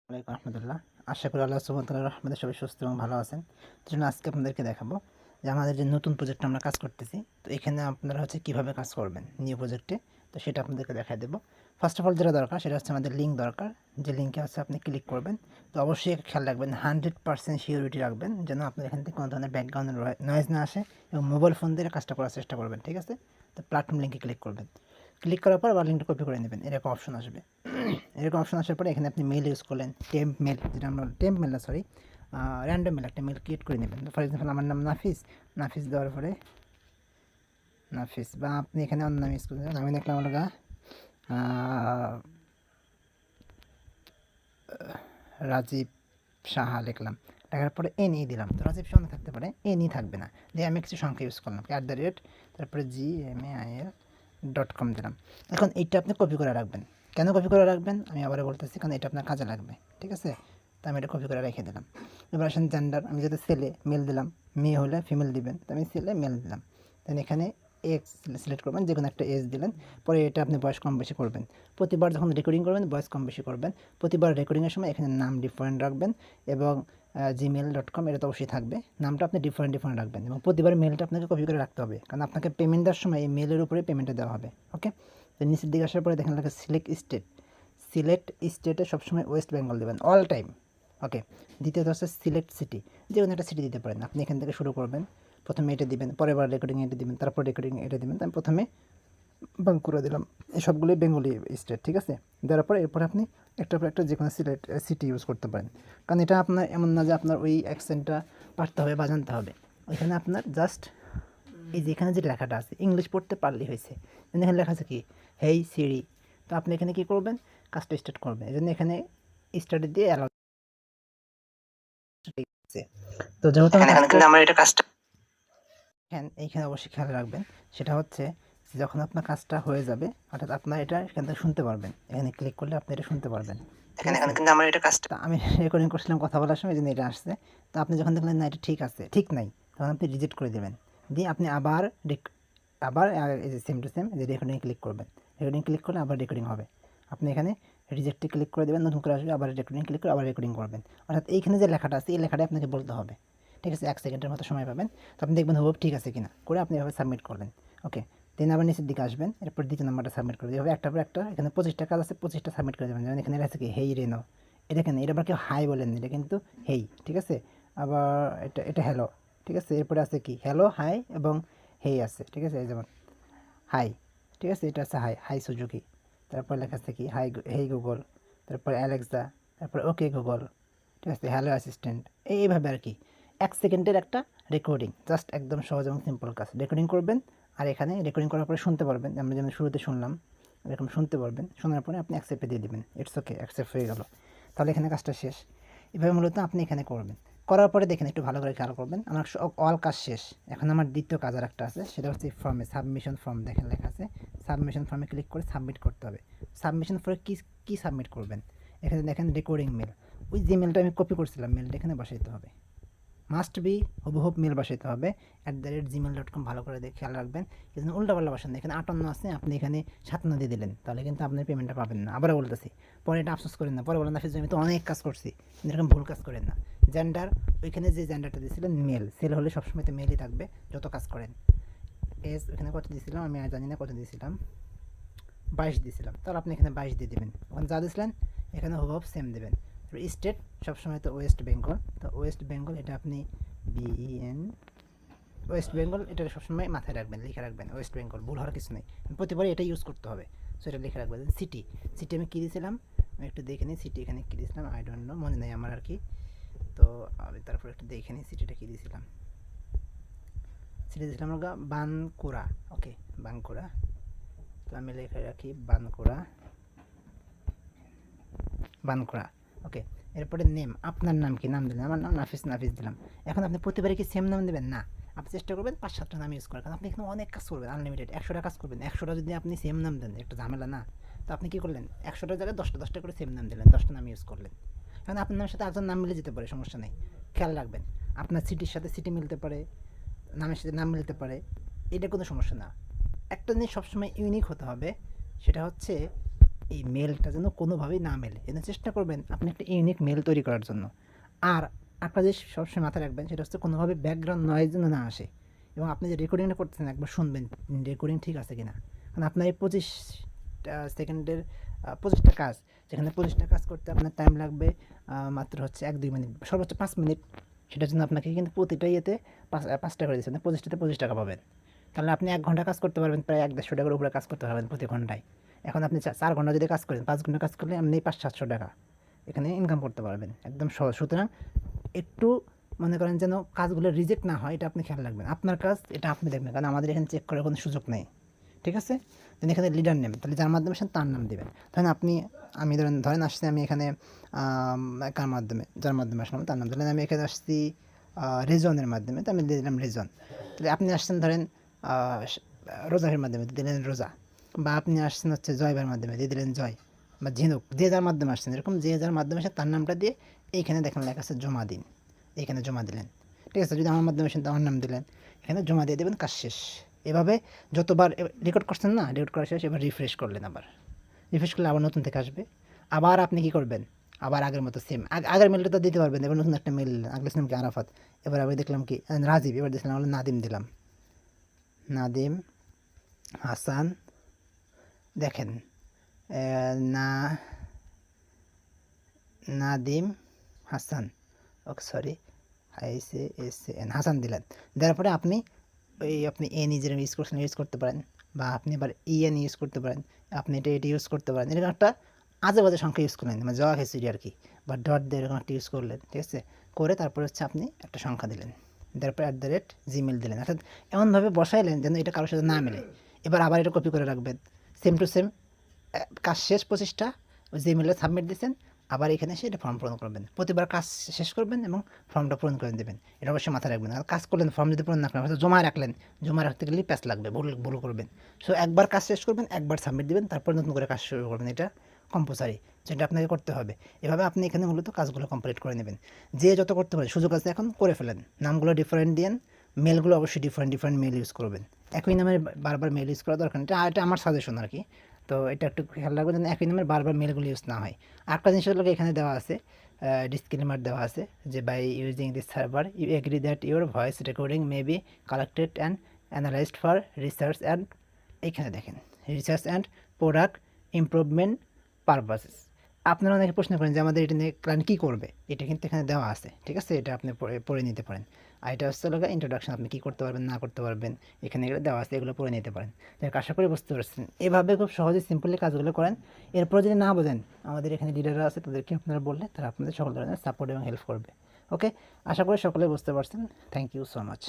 ওয়ালাইকুম রহমতুল্লাহ। আশা করি আল্লাহ সুবহানাহু ওয়া তাআলার রহমতে সবাই সুস্থ এবং ভালো আছেন। তো জন্য আজকে আপনাদেরকে দেখাবো যে আমাদের যে নতুন প্রজেক্টে আমরা কাজ করতেছি, তো এখানে আপনারা হচ্ছে কীভাবে কাজ করবেন নিউ প্রজেক্টে, তো সেটা আপনাদেরকে দেখায় দেবো। ফার্স্ট অফ অল যেটা দরকার সেটা হচ্ছে আমাদের লিঙ্ক দরকার। যে লিঙ্কে হচ্ছে আপনি ক্লিক করবেন, তো অবশ্যই খেয়াল রাখবেন 100% সিকিউরিটি রাখবেন যেন আপনার এখান থেকে কোনো ধরনের ব্যাকগ্রাউন্ড নয়েজ না আসে, এবং মোবাইল ফোন দিয়ে কাজটা করার চেষ্টা করবেন, ঠিক আছে? তো প্ল্যাটফর্ম লিঙ্কে ক্লিক করবেন। ক্লিক করার পর আবার লিঙ্কটা কপি করে নেবেন, এরকম অপশন আসবে। এরকম অপশন আসার পরে এখানে আপনি মেল ইউজ করলেন, টেম্প মেল, যেটা আমরা টেম্প মেল না সরি র্যান্ডম মেল একটা মেল ক্রিয়েট করে নেবেন। ফর এক্সাম্পল আমার নাম নাফিস, নাফিস দেওয়ার পরে নাফিস, বা আপনি এখানে অন্য নাম ইউজ করতে, আমি দেখলাম আমরা রাজীব সাহা লিখলাম, লেখার পরে এনই দিলাম। তো রাজীব সাহা থাকতে পারে, এনই থাকবে না, দিয়ে আমি কিছু সংখ্যা ইউজ করলাম @ তারপরে gmail.com দিলাম। এখন এইটা আপনি কপি করে রাখবেন। কেন কপি করে রাখবেন আমি আবারও বলতেছি, কারণ এটা আপনার কাজে লাগবে, ঠিক আছে? তো আমি এটা কপি করে রেখে দিলাম। এবার আসেন জেন্ডার, আমি যদি ছেলে মেল দিলাম, মেয়ে হলে ফিমেল দিবেন, তো আমি ছেলে মেল দিলাম। দেন এখানে এক্স সিলেক্ট করবেন, যে কোনো একটা এজ দিলেন। পরে এটা আপনি বয়স কম বেশি করবেন। প্রতিবার যখন রেকর্ডিং করবেন বয়স কম বেশি করবেন। প্রতিবার রেকর্ডিংয়ের সময় এখানে নাম ডিফারেন্ট রাখবেন, এবং gmail.com এটা তো অবশ্যই থাকবে, নামটা আপনি ডিফারেন্ট রাখবেন, এবং প্রতিবার মেলটা আপনাকে কপি করে রাখতে হবে, কারণ আপনাকে পেমেন্ট দেওয়ার সময় এই মেলের উপরে পেমেন্টটা দেওয়া হবে। ওকে, তো নিচের দিকে আসার পরে দেখেন লেখা সিলেক্ট স্টেট। সিলেক্ট স্টেটে সবসময় ওয়েস্ট বেঙ্গল দেবেন অল টাইম। ওকে, দ্বিতীয়ত হচ্ছে সিলেক্ট সিটি, যে কোনো একটা সিটি দিতে পারেন। আপনি এখান থেকে শুরু করবেন, প্রথমে এটা দিবেন, পরের বার রেকর্ডিং এটা দিবেন, তারপর রেকর্ডিং এটা দিবেন। আমি প্রথমে বাঁকুড়া দিলাম, এই সবগুলোই বেঙ্গলি স্টেট, ঠিক আছে? দেওয়ার পরে এরপরে আপনি একটার পর একটা যে কোনো সিটি ইউজ করতে পারেন, কারণ এটা আপনার এমন না যে আপনার ওই অ্যাকসেন্টটা পারতে হবে বা জানতে হবে। ওইখানে আপনার জাস্ট এই যে এখানে যে লেখাটা আছে ইংলিশ পড়তে পারলেই হয়েছে। এখানে লেখা আছে কি, হেই সিরি। তো আপনি এখানে কী করবেন, কাজটা স্টার্ট করবেন, এই জন্য এখানে স্টার্ট দিয়ে অ্যালাউ। তো যেহেতু আমার এটা কাজটা, হ্যাঁ এইখানে অবশ্যই খেয়াল রাখবেন, সেটা হচ্ছে যখন আপনার কাজটা হয়ে যাবে, অর্থাৎ আপনার এটা এখান থেকে শুনতে পারবেন, এখানে ক্লিক করলে আপনি এটা শুনতে পারবেন। এখানে কিন্তু আমার এটা কাজটা আমি রেকর্ডিং করছিলাম কথা বলার সময়, যেন এটা আসছে। তো আপনি যখন দেখলেন না এটা ঠিক আছে, ঠিক নাই, তখন আপনি রিজেক্ট করে দেবেন। দিয়ে আপনি আবার এই যে সেম টু সেম যে রেকর্ডিং ক্লিক করবেন, রেকর্ডিং ক্লিক করলে আবার রেকর্ডিং হবে। আপনি এখানে রিজেক্টে ক্লিক করে দেবেন, নতুন করে আসবে, আবার রেকর্ডিং ক্লিক করে আবার রেকর্ডিং করবেন। অর্থাৎ এইখানে যে লেখাটা আছে এই লেখাটা আপনাকে বলতে হবে, ঠিক আছে? 1 সেকেন্ডের মতো সময় পাবেন। তো আপনি দেখবেন হুবহু ঠিক আছে কিনা, করে আপনি এভাবে সাবমিট করলেন। ওকে, দেন আবার নিচের দিকে আসবেন, এরপর দ্বিতীয় নাম্বারটা সাবমিট করে দেবে, একটার পর একটা। এখানে 25টা কাজ আছে, 25টা সাবমিট করে দেবেন। যেমন এখানে আছে কি, হেই রেনো, এটা কেন, এটা আবার কেউ হাই বলেন, এটা কিন্তু হেই, ঠিক আছে? আবার এটা হ্যালো, ঠিক আছে? এরপরে আছে কি, হ্যালো, হাই এবং হেই আছে, ঠিক আছে? এই যেমন হাই, ঠিক আছে? এটা আছে হাই, হাই সুজুকি। তারপর লেখা আছে কি, হাই হেই গুগল, তারপর অ্যালেক্সা, তারপর ওকে গুগল, ঠিক আছে? হ্যালো অ্যাসিস্ট্যান্ট, এইভাবে আর কি। 1 সেকেন্ডের একটা রেকর্ডিং, জাস্ট একদম সহজ এবং সিম্পল কাজ। রেকর্ডিং করবেন, আর এখানে রেকর্ডিং করার পরে শুনতে পারবেন, আমরা যেমন শুরুতে শুনলাম এরকম শুনতে পারবেন। শোনার পরে আপনি অ্যাকসেপ্টে দিয়ে দেবেন, ইটস ওকে, অ্যাকসেপ্ট হয়ে গেল। তাহলে এখানে কাজটা শেষ। এভাবে মূলত আপনি এখানে করবেন। করার পরে দেখেন, একটু ভালো করে খেয়াল করবেন, আমার অল কাজ শেষ। এখন আমার দ্বিতীয় কাজ আর একটা আছে, সেটা হচ্ছে ফর্মে সাবমিশন ফর্ম। দেখেন লেখা আছে সাবমিশন ফর্মে ক্লিক করে সাবমিট করতে হবে। সাবমিশন ফর্মে কী সাবমিট করবেন, এখানে দেখেন রেকর্ডিং মেল। ওই যে মেলটা আমি কপি করছিলাম, মেলটা এখানে বসাইতে হবে, মাস্ট বি হুবহুব মেল বসাইতে হবে। @gmail.com ভালো করে দেখে খেয়াল রাখবেন, এখানে উল্টাপাল্টা বসান। এখানে 58 আছে, আপনি এখানে 57 দিয়ে দিলেন, তাহলে কিন্তু আপনার পেমেন্টটা পাবেন না। আবারও বলতেছি, পরে এটা আফসোস করেন না, পরে বলেন না ফিজ আমি তো অনেক কাজ করছি, এরকম ভুল কাজ করেন না। জেন্ডার, ওইখানে যে জেন্ডারটা দিয়েছিলেন মেল, সেল হলে সবসময় তো মেলই থাকবে যত কাজ করেন। এজ ওখানে কত দিয়েছিলাম আমি আর জানি না, কত দিয়েছিলাম, 22 দিয়েছিলাম, তাহলে আপনি এখানে 22 দিয়ে দেবেন। ওখানে যা দিয়েছিলেন এখানে হুবহুব সেম দেবেন। স্টেট সবসময় তো ওয়েস্ট বেঙ্গল, তো ওয়েস্ট বেঙ্গল এটা আপনি BEN ওয়েস্ট বেঙ্গল, এটা সবসময় মাথায় রাখবেন, লিখে রাখবেন ওয়েস্ট বেঙ্গল, ভুল হওয়ার কিছু নেই, প্রতিবারই এটা ইউজ করতে হবে। সো এটা লিখে রাখবেন। সিটি, সিটি আমি কী দিয়েছিলাম, আমি একটু দেখে নিই সিটি এখানে কী দিয়েছিলাম, আই ডোন্ট নো, মনে নেই আমার আর কি। তো আমি তারপর একটু দেখে নিই সিটিটা কী দিয়েছিলাম। সিটি দিয়েছিলাম আমরা বানকুড়া। ওকে, বানকুড়া, তো আমি লিখে রাখি বানকুড়া, বানকুড়া। ওকে, এরপরে নেম, আপনার নাম কি, নাম দিলেন, আমার নাম নাফিস, নাফিস দিলাম। এখন আপনি প্রতিবারে কি সেম নাম দেবেন না, আপনি চেষ্টা করবেন 5-7টা নাম ইউজ করার, কারণ আপনি এখানে অনেক কাজ করবেন, আনলিমিটেড 100টা কাজ করবেন। 100টা যদি আপনি সেম নাম দেন একটা ঝামেলা না? তো আপনি কী করলেন, 100টার জায়গায় 10টা করে সেম নাম দিলেন, 10টা নাম ইউজ করলেন। কারণ আপনার নামের সাথে একজন নাম মিলে যেতে পারে, সমস্যা নেই। খেয়াল রাখবেন, আপনার সিটির সাথে সিটি মিলতে পারে, নামের সাথে নাম মিলতে পারে, এটা কোনো সমস্যা না। একটা জিনিস সবসময় ইউনিক হতে হবে, সেটা হচ্ছে এই মেলটা যেন কোনোভাবেই না মেলে, এজন্য চেষ্টা করবেন আপনি একটা ইউনিক মেল তৈরি করার জন্য। আর একটা জিনিস সবসময় মাথায় রাখবেন, সেটা হচ্ছে কোনোভাবে ব্যাকগ্রাউন্ড নয়েজ যেন না আসে, এবং আপনি যে রেকর্ডিংটা করতেছেন একবার শুনবেন রেকর্ডিং ঠিক আছে কিনা। কারণ আপনার এই 25 সেকেন্ডের 25টা কাজ, যেখানে 25টা কাজ করতে আপনার টাইম লাগবে মাত্র হচ্ছে 1-2 মিনিট, সর্বোচ্চ 5 মিনিট। সেটার জন্য আপনাকে কিন্তু প্রতিটা ইয়েতে 5 টাকা করে দিচ্ছেন, 25টাতে 25 টাকা পাবেন। তাহলে আপনি 1 ঘন্টা কাজ করতে পারবেন, প্রায় 1-150 টাকার উপরে কাজ করতে পারবেন প্রতি ঘন্টায়। এখন আপনি 4 ঘন্টা যদি কাজ করেন, 5 ঘন্টা কাজ করলে আপনি 500-700 টাকা এখানে ইনকাম করতে পারবেন, একদম সহজ। সুতরাং একটু মনে করেন যেন কাজগুলো রিজেক্ট না হয়, এটা আপনি খেয়াল রাখবেন। আপনার কাজ এটা আপনি দেখবেন, কারণ আমাদের এখানে চেক করার কোনো সুযোগ নেই, ঠিক আছে? দেন এখানে লিডার নেম, তাহলে যার মাধ্যমে আসেন তার নাম দেবেন। ধরেন আমি ধরেন আসছি আমি এখানে যার মাধ্যমে আসলাম তার নাম দিলেন। আমি এখানে আসছি রেজনের মাধ্যমে, তো আমি দিয়ে দিলাম রেজন। তাহলে আপনি আসছেন ধরেন রোজাহের মাধ্যমে, দিয়ে দিলেন রোজা। বা আপনি আসছেন হচ্ছে জয়বার মাধ্যমে, দিয়ে দিলেন জয়। বা ঝিনুক, যে যার মাধ্যমে আসছেন, এরকম যে যার মাধ্যমে আসেন তার নামটা দিয়ে এইখানে দেখেন লেখা আছে জমা দিন, এইখানে জমা দিলেন, ঠিক আছে? যদি আমার মাধ্যমে আসেন তো আমার নাম দিলেন, এখানে জমা দিয়ে দেবেন, কাজ শেষ। এভাবে যতবার রেকর্ড করছেন না, রেকর্ড করা শেষ, এবার রিফ্রেশ করলেন, আবার রিফ্রেশ করলে আবার নতুন থেকে আসবে। আবার আপনি কী করবেন, আবার আগের মতো সেম আগের মেলটা তো দিতে পারবেন। এবার নতুন একটা মেল, আগের ছিলাম কি আরাফাত, এবার আমি দেখলাম কি রাজীব, এবার দিয়েছিলাম হলো নাদিম, দিলাম নাদিম হাসান। দেখেন না Nadim Hasan, okay sorry, S N Hasan দিলেন। দেওয়ার পরে আপনি এন যেরকম ইউজ করছেন ইউজ করতে পারেন, বা আপনি আবার ইএন ইউজ করতে পারেন, আপনি এটা ইউজ করতে পারেন। এরকম একটা আজে বাজে সংখ্যা ইউজ করলেন, মানে জওয়া খিচুড়ি আর কি, বা ডট দিয়ে এরকম একটা ইউজ করলেন, ঠিক আছে? করে তারপরে হচ্ছে আপনি একটা সংখ্যা দিলেন, তারপর @gmail দিলেন, অর্থাৎ এমনভাবে বসাইলেন যেন এটা কারোর সাথে না মেলে। এবার আবার এটা কপি করে রাখবেন, সেম টু সেম কাজ শেষ 25টা, ওই যে ইমেলে সাবমিট দিয়েছেন, আবার এখানে এসে এটা ফর্ম পূরণ করবেন। প্রতিবার কাজ শেষ করবেন এবং ফর্মটা পূরণ করে দেবেন। এটা অবশ্যই মাথায় রাখবেন। আর কাজ করলেন, ফর্ম যদি পূরণ না করেন, হয়তো জমা রাখলেন, জমা রাখতে গেলেই প্যাচ লাগবে, ভুল করবেন। সো একবার কাজ শেষ করবেন, একবার সাবমিট দিবেন, তারপর নতুন করে কাজ শুরু করবেন। এটা কম্পালসারি, যেটা আপনাকে করতে হবে। এভাবে আপনি এখানে মূলত কাজগুলো কমপ্লিট করে নেবেন। যে যত করতে পারে সুযোগ আছে, এখন করে ফেলেন। নামগুলো ডিফারেন্ট দিয়েন, মেলগুলো অবশ্যই ডিফারেন্ট মেল ইউজ করবেন। একই নামের বারবার মেল ইউজ করা দরকার, এটা আমার সাজেশন আর কি। তো এটা একটু খেয়াল রাখবেন যেন একই নামের বারবার মেলগুলো ইউজ না হয়। আরেকটা জিনিস হলো এখানে দেওয়া আছে, ডিসক্লেমার দেওয়া আছে যে by using this server you agree that your voice recording may be collected and analysed for research and, এইখানে দেখেন research and product improvement purposes. আপনারা অনেকে প্রশ্ন করেন যে আমাদের এটা নিয়ে ক্লায়েন্ট কী করবে, এটা কিন্তু এখানে দেওয়া আছে, ঠিক আছে? এটা আপনি পড়ে নিতে পারেন। আর এটা হচ্ছে লগা ইন্ট্রোডাকশন, আপনি কী করতে পারবেন না করতে পারবেন, এখানে এগুলো দেওয়া আছে, এগুলো পড়ে নিতে পারেন। যাই আশা করি বুঝতে পারছেন। এভাবে খুব সহজে সিম্পলি কাজগুলো করেন। এরপর যদি না বোঝেন, আমাদের এখানে লিডাররা আছে, তাদেরকে আপনারা বললে তারা আপনাদের সকল ধরনের সাপোর্ট এবং হেল্প করবে। ওকে, আশা করি সকলে বুঝতে পারছেন। Thank you so much.